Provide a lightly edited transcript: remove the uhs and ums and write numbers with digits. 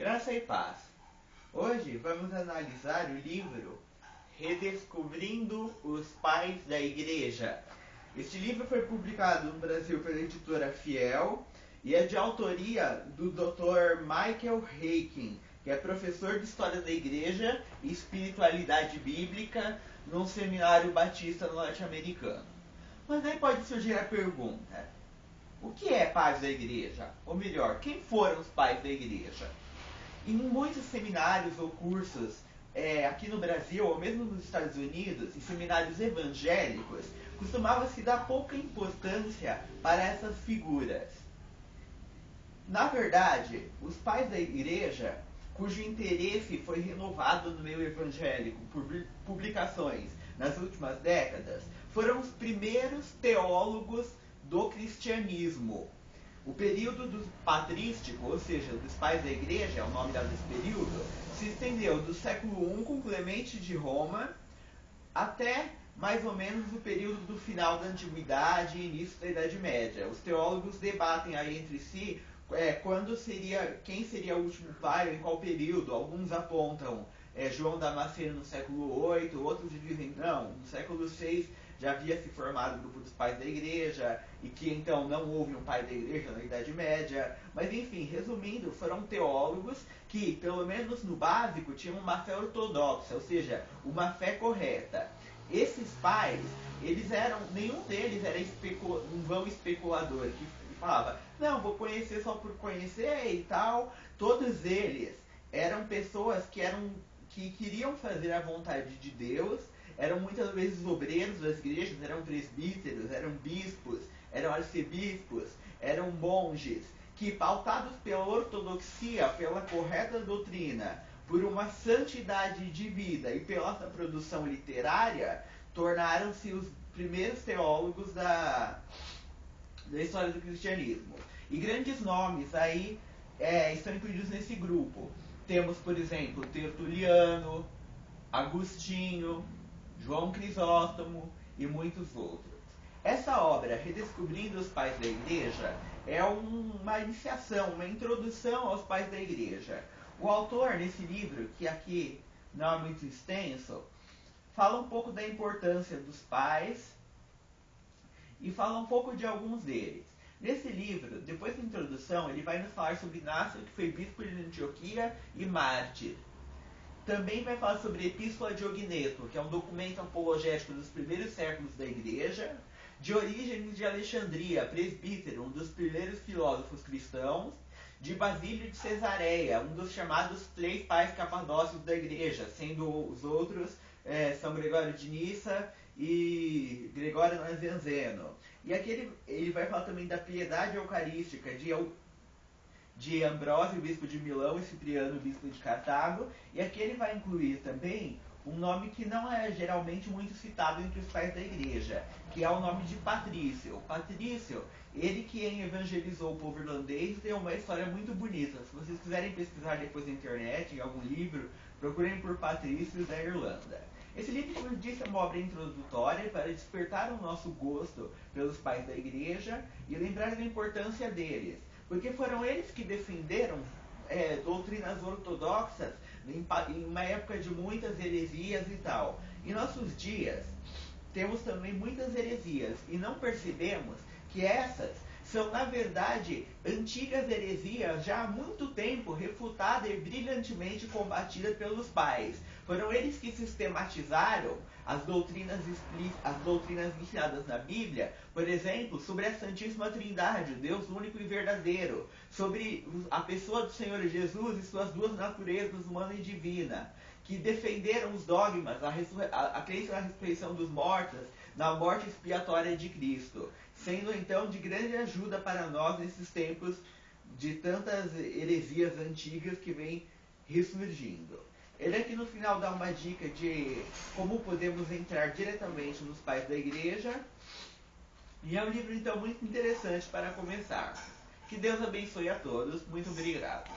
Graça e paz. Hoje vamos analisar o livro Redescobrindo os Pais da Igreja. Este livro foi publicado no Brasil pela editora Fiel e é de autoria do Dr. Michael Heiken, que é professor de História da Igreja e Espiritualidade Bíblica num seminário batista norte-americano. Mas aí pode surgir a pergunta: o que é pais da igreja? Ou melhor, quem foram os pais da igreja? Em muitos seminários ou cursos aqui no Brasil, ou mesmo nos Estados Unidos, em seminários evangélicos, costumava-se dar pouca importância para essas figuras. Na verdade, os pais da igreja, cujo interesse foi renovado no meio evangélico por publicações nas últimas décadas, foram os primeiros teólogos do cristianismo. O período do patrístico, ou seja, dos pais da igreja, é o nome desse período, se estendeu do século I com Clemente de Roma até mais ou menos o período do final da Antiguidade e início da Idade Média. Os teólogos debatem aí entre si quem seria o último pai, em qual período. Alguns apontam João Damasceno no século VIII, outros dizem não, no século VI já havia se formado o grupo dos pais da igreja e que então não houve um pai da igreja na Idade Média. Mas enfim, resumindo, foram teólogos que, pelo menos no básico, tinham uma fé ortodoxa, ou seja, uma fé correta. Esses pais, nenhum deles era um vão especulador que falava, não, vou conhecer só por conhecer e tal. Todos eles eram pessoas que queriam fazer a vontade de Deus, eram muitas vezes obreiros das igrejas, eram presbíteros, eram bispos, eram arcebispos, eram monges, que, pautados pela ortodoxia, pela correta doutrina, por uma santidade de vida e pela sua produção literária, tornaram-se os primeiros teólogos da história do cristianismo. E grandes nomes aí estão incluídos nesse grupo. Temos, por exemplo, Tertuliano, Agostinho, João Crisóstomo e muitos outros. Essa obra, Redescobrindo os Pais da Igreja, é uma iniciação, uma introdução aos pais da Igreja. O autor, nesse livro, que aqui não é muito extenso, fala um pouco da importância dos pais e fala um pouco de alguns deles. Nesse livro, depois da introdução, ele vai nos falar sobre Inácio, que foi bispo de Antioquia e mártir. Também vai falar sobre a Epístola de Ogneto, que é um documento apologético dos primeiros séculos da Igreja, de Orígenes de Alexandria, presbítero, um dos primeiros filósofos cristãos, de Basílio de Cesareia, um dos chamados três pais capadócios da Igreja, sendo os outros São Gregório de Nissa e Gregório Nazianzeno. E aqui ele vai falar também da piedade eucarística de Ambrósio, bispo de Milão, e Cipriano, bispo de Cartago. E aqui ele vai incluir também um nome que não é geralmente muito citado entre os pais da igreja, que é o nome de Patrício. Patrício, ele que evangelizou o povo irlandês, tem uma história muito bonita. Se vocês quiserem pesquisar depois na internet, em algum livro, procurem por Patrício da Irlanda. Esse livro, como eu disse, é uma obra introdutória para despertar o nosso gosto pelos pais da igreja e lembrar da importância deles, porque foram eles que defenderam doutrinas ortodoxas em uma época de muitas heresias e tal. Em nossos dias, temos também muitas heresias e não percebemos que essas são, na verdade, antigas heresias já há muito tempo refutadas e brilhantemente combatidas pelos pais. Foram eles que sistematizaram as doutrinas ensinadas na Bíblia, por exemplo, sobre a Santíssima Trindade, o Deus único e verdadeiro, sobre a pessoa do Senhor Jesus e suas duas naturezas, humana e divina, que defenderam os dogmas, a crença na ressurreição dos mortos, na morte expiatória de Cristo, sendo então de grande ajuda para nós nesses tempos de tantas heresias antigas que vêm ressurgindo. Ele aqui no final dá uma dica de como podemos entrar diretamente nos pais da igreja, e é um livro então muito interessante para começar. Que Deus abençoe a todos. Muito obrigado.